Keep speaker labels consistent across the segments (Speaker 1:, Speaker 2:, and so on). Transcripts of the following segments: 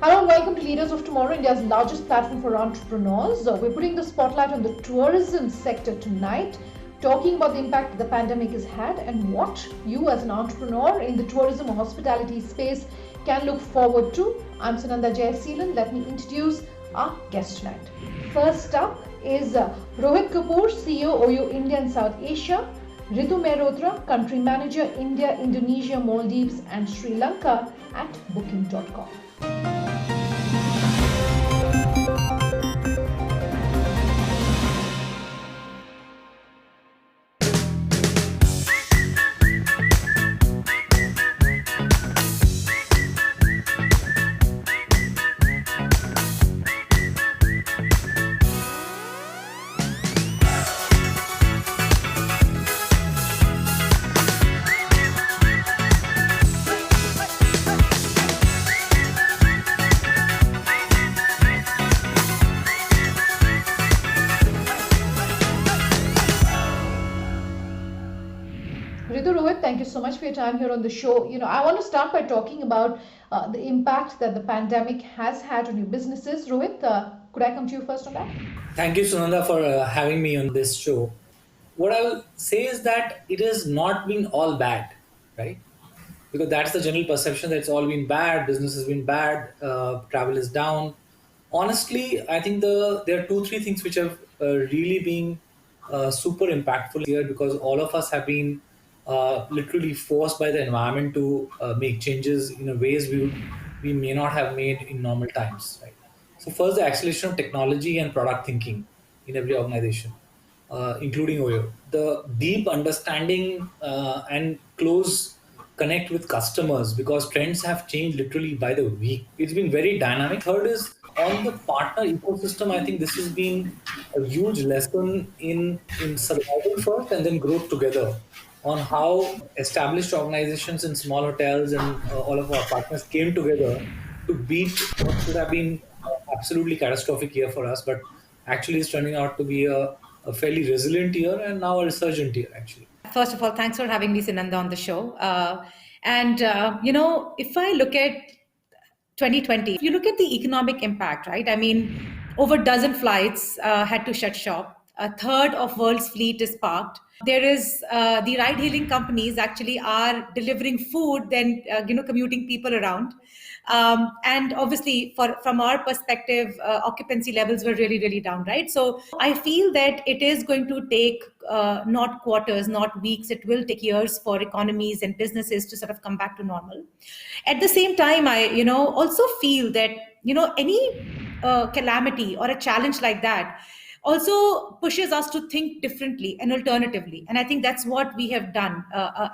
Speaker 1: Hello and welcome to Leaders of Tomorrow, India's largest platform for entrepreneurs. We're putting the spotlight on the tourism sector tonight, talking about the impact the pandemic has had and what you as an entrepreneur in the tourism or hospitality space can look forward to. I'm Sunanda Jayasilan. Let me introduce our guest tonight. First up is Rohit Kapoor, CEO OYO India and South Asia, Ritu Mehrotra, Country Manager India, Indonesia, Maldives and Sri Lanka at Booking.com. Ritu, Rohit, thank you so much for your time here on the show. I want to start by talking about the impact that the pandemic has had on your businesses. Rohit, could I come to you first on that?
Speaker 2: Thank you, Sunanda, for having me on this show. What I will say is that it has not been all bad, right? Because that's the general perception that it's all been bad, business has been bad, travel is down. Honestly, I think there are two, three things which have really been super impactful here because all of us have been literally forced by the environment to make changes in a ways we may not have made in normal times, right? So first, the acceleration of technology and product thinking in every organization, including OYO. The deep understanding and close connect with customers because trends have changed literally by the week. It's been very dynamic. Third is on the partner ecosystem. I think this has been a huge lesson in survival first and then growth together on how established organizations and small hotels and all of our partners came together to beat what should have been absolutely catastrophic year for us, but actually is turning out to be a fairly resilient year and now a resurgent year, actually.
Speaker 3: First of all, thanks for having me, Sinanda, on the show. If I look at 2020, if you look at the economic impact, right? I mean, over a dozen flights had to shut shop. A third of world's fleet is parked. There is the ride-hailing companies actually are delivering food, then commuting people around. And obviously, from our perspective, occupancy levels were really, really down, right? So I feel that it is going to take not quarters, not weeks. It will take years for economies and businesses to sort of come back to normal. At the same time, I also feel that any calamity or a challenge like that also pushes us to think differently and alternatively, and I think that's what we have done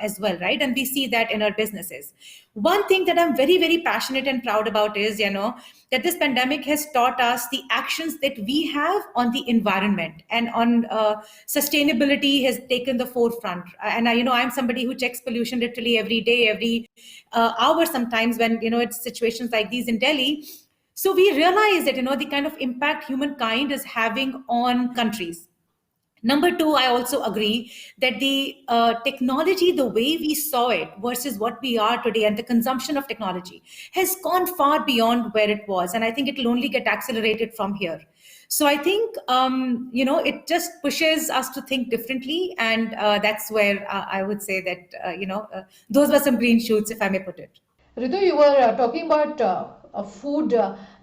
Speaker 3: as well, right? And we see that in our businesses. One thing that I'm very, very passionate and proud about is that this pandemic has taught us the actions that we have on the environment and on sustainability has taken the forefront. And I'm somebody who checks pollution literally every day, every hour sometimes when it's situations like these in Delhi. So we realize that the kind of impact humankind is having on countries. Number two, I also agree that the technology, the way we saw it versus what we are today, and the consumption of technology has gone far beyond where it was. And I think it will only get accelerated from here. So I think, it just pushes us to think differently. And that's where I would say that, those were some green shoots, if I may put it.
Speaker 1: Ritu, you were talking about food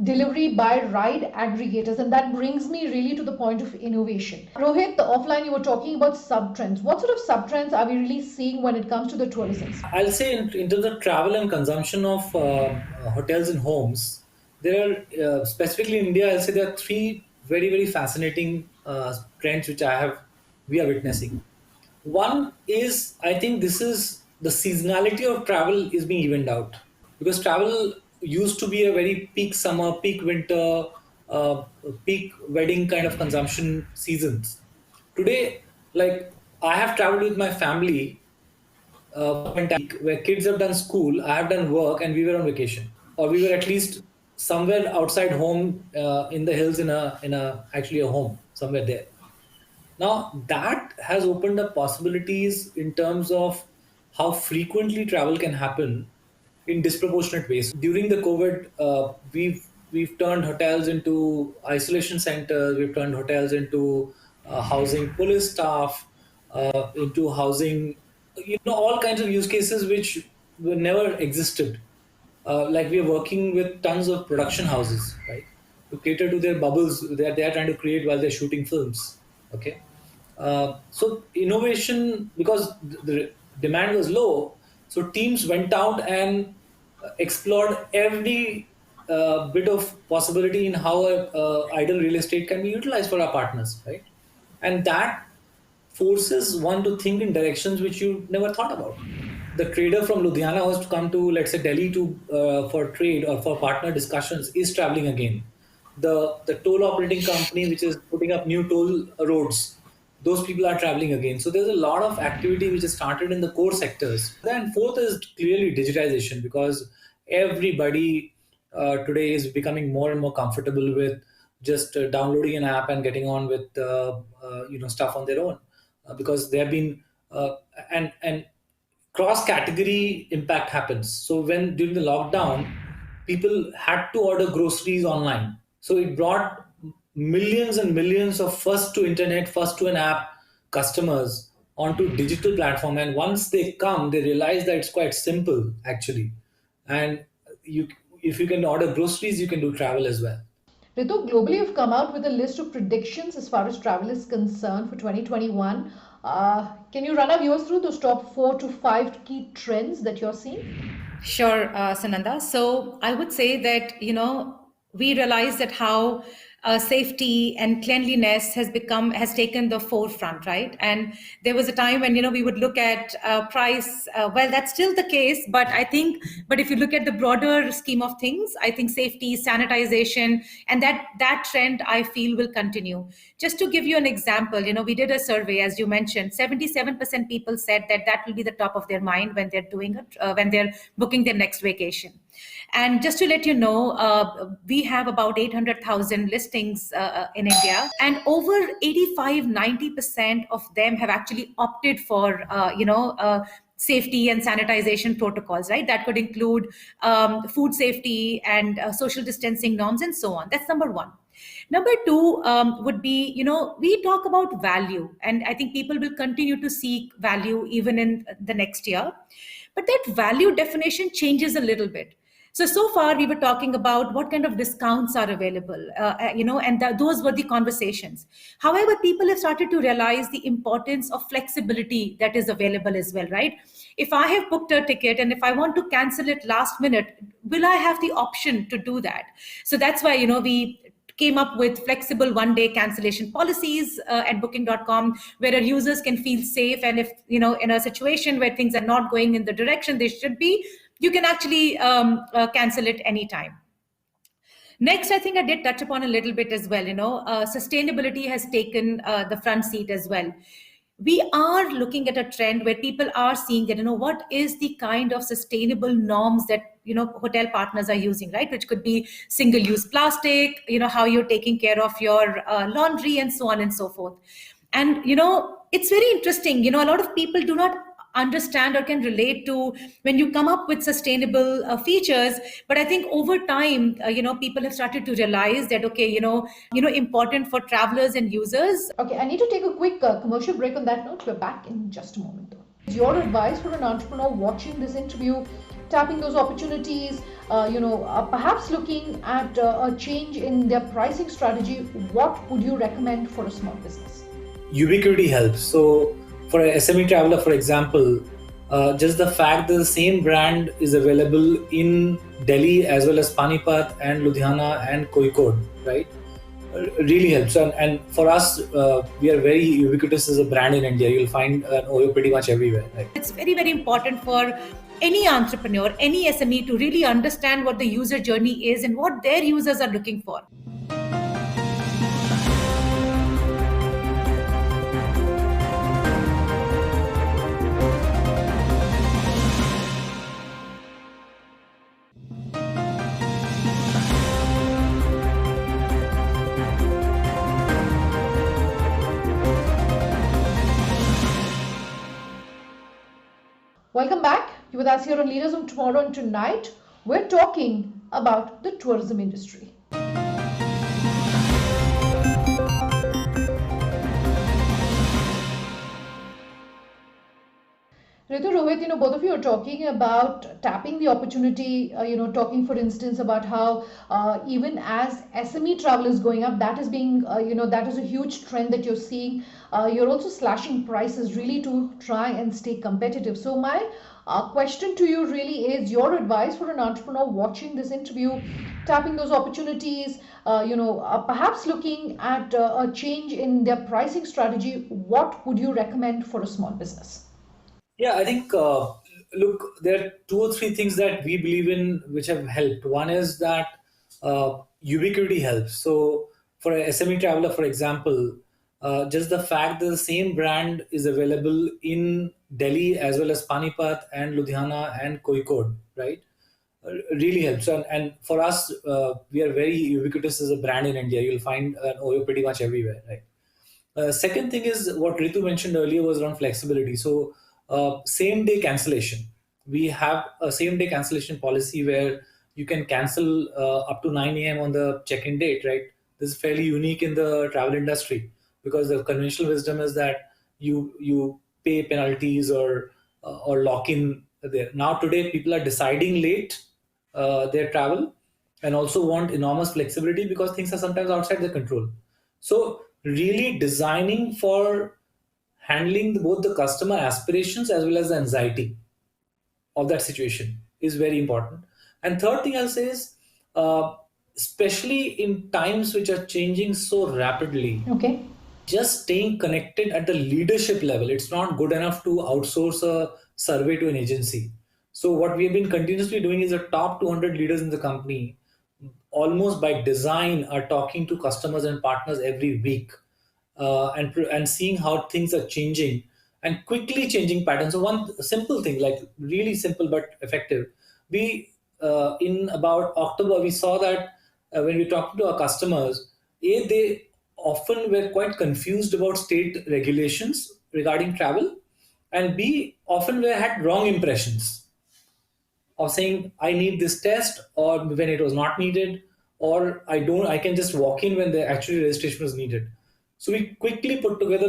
Speaker 1: delivery by ride aggregators, and that brings me really to the point of innovation. Rohit, offline, you were talking about sub trends. What sort of sub trends are we really seeing when it comes to the tourism?
Speaker 2: I'll say in terms of travel and consumption of hotels and homes, there are specifically in India, I'll say there are three very, very fascinating trends which we are witnessing. One is, I think this is the seasonality of travel is being evened out because travel used to be a very peak summer, peak winter, uh, peak wedding kind of consumption seasons. Today, like I have traveled with my family where kids have done school, I have done work, and we were on vacation, or we were at least somewhere outside home in the hills in a actually a home somewhere there. Now, that has opened up possibilities in terms of how frequently travel can happen. in disproportionate ways. During the COVID, we've turned hotels into isolation centers. We've turned hotels into housing police staff, into housing, all kinds of use cases which were never existed. Like we are working with tons of production houses, right, to cater to their bubbles that they are trying to create while they're shooting films. Okay, so innovation, because the demand was low, so teams went out and explored every bit of possibility in how idle real estate can be utilized for our partners, right? And that forces one to think in directions which you never thought about. The trader from Ludhiana who has to come to, let's say, Delhi to for trade or for partner discussions is traveling again. The toll operating company which is putting up new toll roads, those people are traveling again. So there's a lot of activity which is started in the core sectors. Then fourth is clearly digitization, because everybody today is becoming more and more comfortable with just downloading an app and getting on with stuff on their own, because they have been and cross category impact happens. So when during the lockdown, people had to order groceries online, so it brought millions and millions of first to internet, first to an app customers onto digital platform. And once they come, they realize that it's quite simple actually. And you, if you can order groceries, you can do travel as well.
Speaker 1: Ritu, globally, you've come out with a list of predictions as far as travel is concerned for 2021. Can you run our viewers through those top 4 to 5 key trends that you're seeing?
Speaker 3: Sure, Sananda. So I would say that, we realize that how safety and cleanliness has taken the forefront, right? And there was a time when, we would look at price. Well, that's still the case, but if you look at the broader scheme of things, I think safety, sanitization, and that trend I feel will continue. Just to give you an example, we did a survey, as you mentioned, 77% people said that will be the top of their mind when they're when they're booking their next vacation. And just to let you know, we have about 800,000 listings in India, and over 85-90% of them have actually opted for, safety and sanitization protocols, right? That could include food safety and social distancing norms and so on. That's number one. Number two would be, we talk about value, and I think people will continue to seek value even in the next year. But that value definition changes a little bit. So far we were talking about what kind of discounts are available, and those were the conversations. However, people have started to realize the importance of flexibility that is available as well, right? If I have booked a ticket and if I want to cancel it last minute, will I have the option to do that? So that's why, we came up with flexible one-day cancellation policies at booking.com, where our users can feel safe. And if, in a situation where things are not going in the direction they should be, you can actually cancel it anytime. Next, I think I did touch upon a little bit as well, sustainability has taken the front seat as well. We are looking at a trend where people are seeing that, what is the kind of sustainable norms that, hotel partners are using, right? Which could be single-use plastic, how you're taking care of your laundry and so on and so forth. And, it's very interesting, a lot of people do not understand or can relate to when you come up with sustainable features. But I think over time, people have started to realize that, okay, important for travelers and users.
Speaker 1: Okay, I need to take a quick commercial break on that note. We're back in just a moment though. Your advice for an entrepreneur watching this interview, tapping those opportunities, perhaps looking at a change in their pricing strategy, what would you recommend for a small business?
Speaker 2: Ubiquity helps. So for a SME traveler, for example, just the fact that the same brand is available in Delhi as well as Panipat and Ludhiana and Kozhikode, right, really helps. And for us, we are very ubiquitous as a brand in India. You'll find an Oyo pretty much everywhere. Right?
Speaker 3: It's very, very important for any entrepreneur, any SME to really understand what the user journey is and what their users are looking for.
Speaker 1: Welcome back. You with us here on Leaders of Tomorrow, and tonight we're talking about the tourism industry. Ritu, Rohit, both of you are talking about tapping the opportunity, talking, for instance, about how even as SME travel is going up, that is being, that is a huge trend that you're seeing. You're also slashing prices really to try and stay competitive. So my question to you really is your advice for an entrepreneur watching this interview, tapping those opportunities, perhaps looking at a change in their pricing strategy. What would you recommend for a small business?
Speaker 2: Yeah, I think, look, there are two or three things that we believe in which have helped. One is that ubiquity helps. So, for a SME traveler, for example, just the fact that the same brand is available in Delhi as well as Panipat and Ludhiana and Kozhikode, right? Really helps. And for us, we are very ubiquitous as a brand in India. You'll find an Oyo pretty much everywhere, right? Second thing is what Ritu mentioned earlier was around flexibility. So, same day cancellation. We have a same day cancellation policy where you can cancel up to 9 a.m. on the check in date, right? This is fairly unique in the travel industry because the conventional wisdom is that you pay penalties or lock in there. Now, today, people are deciding late their travel and also want enormous flexibility because things are sometimes outside their control. So, really designing for handling both the customer aspirations as well as the anxiety of that situation is very important. And third thing I'll say is, especially in times which are changing so rapidly,
Speaker 1: Okay.
Speaker 2: just staying connected at the leadership level. It's not good enough to outsource a survey to an agency. So what we have been continuously doing is the top 200 leaders in the company, almost by design, are talking to customers and partners every week, and seeing how things are changing and quickly changing patterns. So one simple thing, like really simple but effective, we in about October we saw that when we talked to our customers, they often were quite confused about state regulations regarding travel, and B, often were had wrong impressions of saying I need this test or when it was not needed, or I can just walk in when the actual registration was needed. So we quickly put together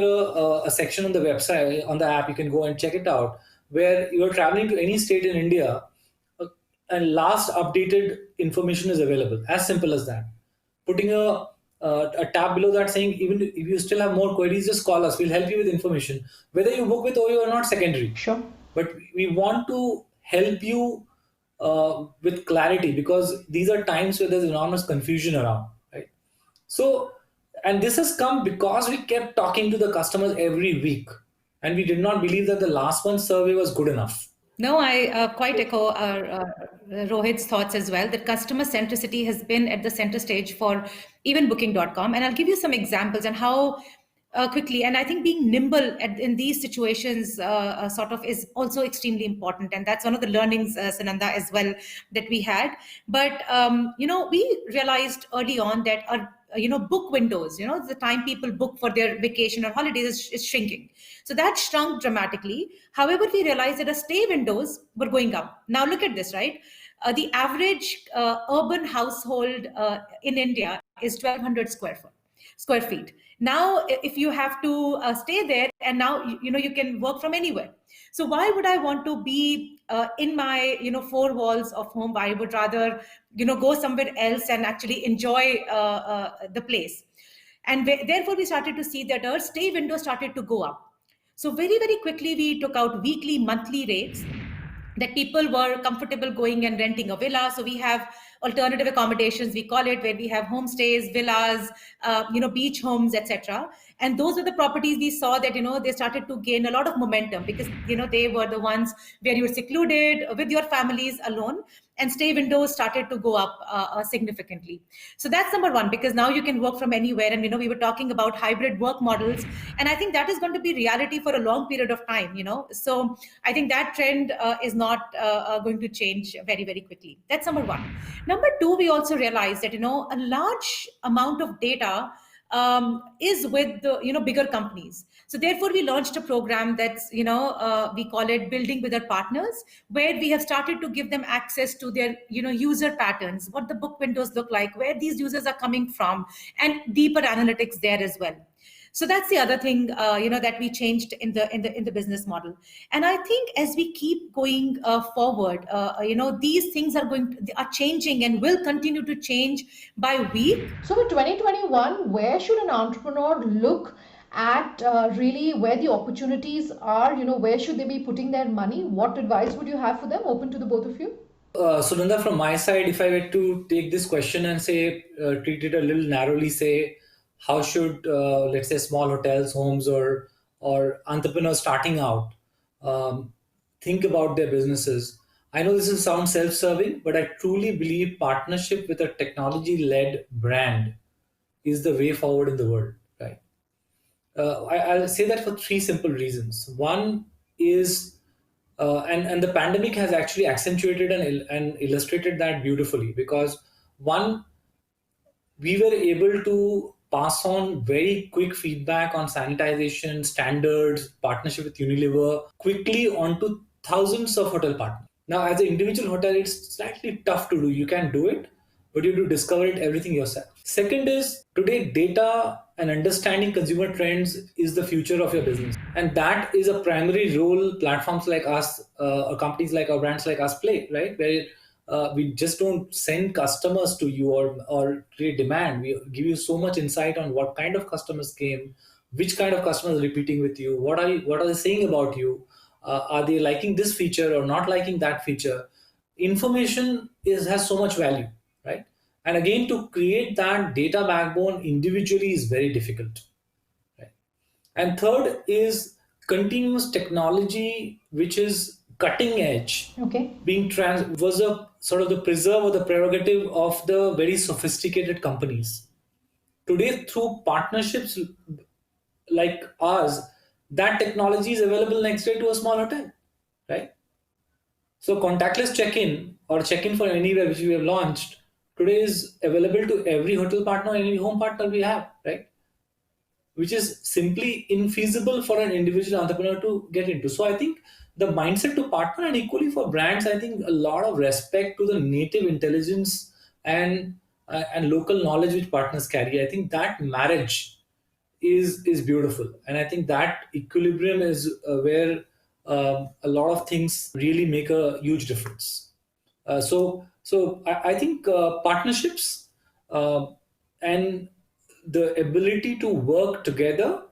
Speaker 2: a section on the website, on the app. You can go and check it out, where you're traveling to any state in India, uh, and last updated information is available. As simple as that. Putting a tab below that saying, even if you still have more queries, just call us. We'll help you with information. Whether you book with Oyo or not, secondary.
Speaker 1: Sure.
Speaker 2: But we want to help you with clarity, because these are times where there's enormous confusion around, right? So, and this has come because we kept talking to the customers every week, and we did not believe that the last month's survey was good enough.
Speaker 3: No, I quite echo Rohit's thoughts as well, that customer centricity has been at the center stage for even booking.com. And I'll give you some examples and how quickly. And I think being nimble in these situations sort of is also extremely important. And that's one of the learnings, Sananda, as well, that we had. But, we realized early on that our book windows, the time people book for their vacation or holidays is shrinking. So that shrunk dramatically. However, we realized that our stay windows were going up. Now look at this, right? The average urban household in India is 1200 square feet. Now if you have to stay there, and now you can work from anywhere. So why would I want to be in my four walls of home? I would rather go somewhere else and actually enjoy the place. And therefore we started to see that our stay window started to go up. So very, very quickly we took out weekly, monthly rates that people were comfortable going and renting a villa. So we have alternative accommodations, we call it, where we have homestays, villas, beach homes, etc. And those are the properties we saw that they started to gain a lot of momentum, because they were the ones where you were secluded with your families alone, and stay windows started to go up significantly. So that's number one, because now you can work from anywhere. And we were talking about hybrid work models, and I think that is going to be reality for a long period of time. So I think that trend is not going to change very, very quickly. That's number one. Number two, we also realized that a large amount of data is with the bigger companies. So therefore, we launched a program that's we call it Building with Our Partners, where we have started to give them access to their user patterns, what the book windows look like, where these users are coming from, and deeper analytics there as well. So that's the other thing that we changed in the business model. And I think as we keep going forward, these things are changing and will continue to change by week.
Speaker 1: So in 2021, where should an entrepreneur look at really where the opportunities are? Where should they be putting their money? What advice would you have for them? Open to the both of you.
Speaker 2: Sunanda, from my side, if I were to take this question and say, treat it a little narrowly, say, how should, let's say, small hotels, homes, or entrepreneurs starting out think about their businesses? I know this will sound self-serving, but I truly believe partnership with a technology-led brand is the way forward in the world, right? I'll say that for three simple reasons. One is, and the pandemic has actually accentuated and illustrated that beautifully, because one, we were able to pass on very quick feedback on sanitization standards, partnership with Unilever, quickly onto thousands of hotel partners. Now, as an individual hotel, it's slightly tough to do. You can do it, but you have to discover it everything yourself. Second is, today data and understanding consumer trends is the future of your business, and that is a primary role platforms like us, or companies like our brands like us play, right? Where we just don't send customers to you or create demand. We give you so much insight on what kind of customers came, which kind of customers are repeating with you, what are they saying about you, are they liking this feature or not liking that feature. Information has so much value, right? And again, to create that data backbone individually is very difficult, right? And third is continuous technology, which is cutting edge,
Speaker 1: Okay.
Speaker 2: was a sort of the preserve or the prerogative of the very sophisticated companies. Today, through partnerships like ours, that technology is available next day to a small hotel, right? So contactless check-in or check-in for anywhere, which we have launched today, is available to every hotel partner, any home partner we have, right? Which is simply infeasible for an individual entrepreneur to get into. So I think the mindset to partner, and equally for brands, I think a lot of respect to the native intelligence and local knowledge which partners carry. I think that marriage is beautiful, and I think that equilibrium is where a lot of things really make a huge difference. I think partnerships and the ability to work together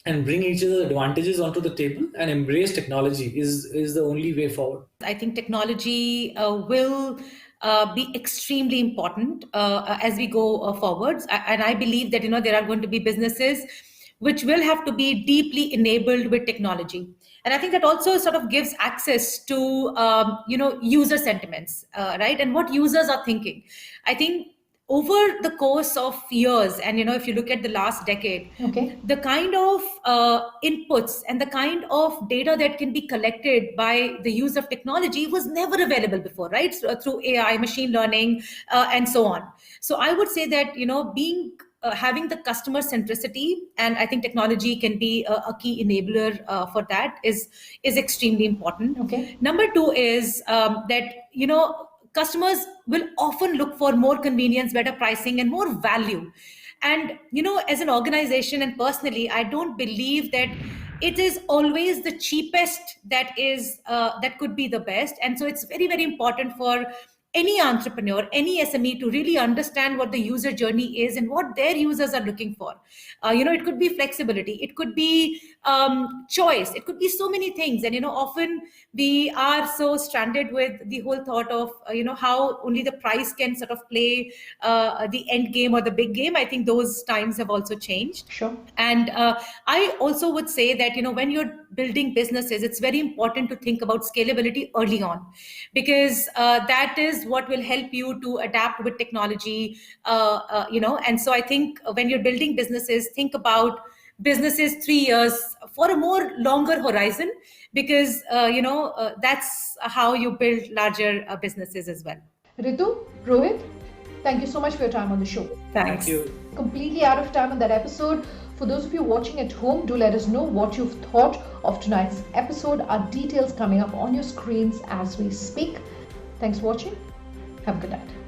Speaker 2: and bring each other's advantages onto the table and embrace technology is the only way forward.
Speaker 3: I think technology will be extremely important as we go forwards. And I believe that there are going to be businesses which will have to be deeply enabled with technology. And I think that also sort of gives access to user sentiments, right? And what users are thinking. I think over the course of years, and if you look at the last decade,
Speaker 1: Okay.
Speaker 3: the kind of inputs and the kind of data that can be collected by the use of technology was never available before, right? So, through AI, machine learning, and so on. So I would say that being having the customer centricity, and I think technology can be a key enabler for that, is extremely important.
Speaker 1: Okay.
Speaker 3: Number two is that customers will often look for more convenience, better pricing, and more value. And as an organization and personally, I don't believe that it is always the cheapest that could be the best. And so it's very, very important for any entrepreneur, any SME, to really understand what the user journey is and what their users are looking for. It could be flexibility, it could be choice, it could be so many things. And often we are so stranded with the whole thought of how only the price can sort of play the end game or the big game. I think those times have also changed.
Speaker 1: Sure.
Speaker 3: And I also would say that when you're building businesses, it's very important to think about scalability early on, because that is what will help you to adapt with technology. And so I think when you're building businesses, think about businesses 3 years for a more longer horizon, because that's how you build larger businesses as well.
Speaker 1: Ritu, Rohit, thank you so much for your time on the show.
Speaker 3: Thanks.
Speaker 2: Thank you.
Speaker 1: completely out of time on that episode. For those of you watching at home, do let us know what you've thought of tonight's episode. Our details coming up on your screens as we speak. Thanks for watching. Have a good night.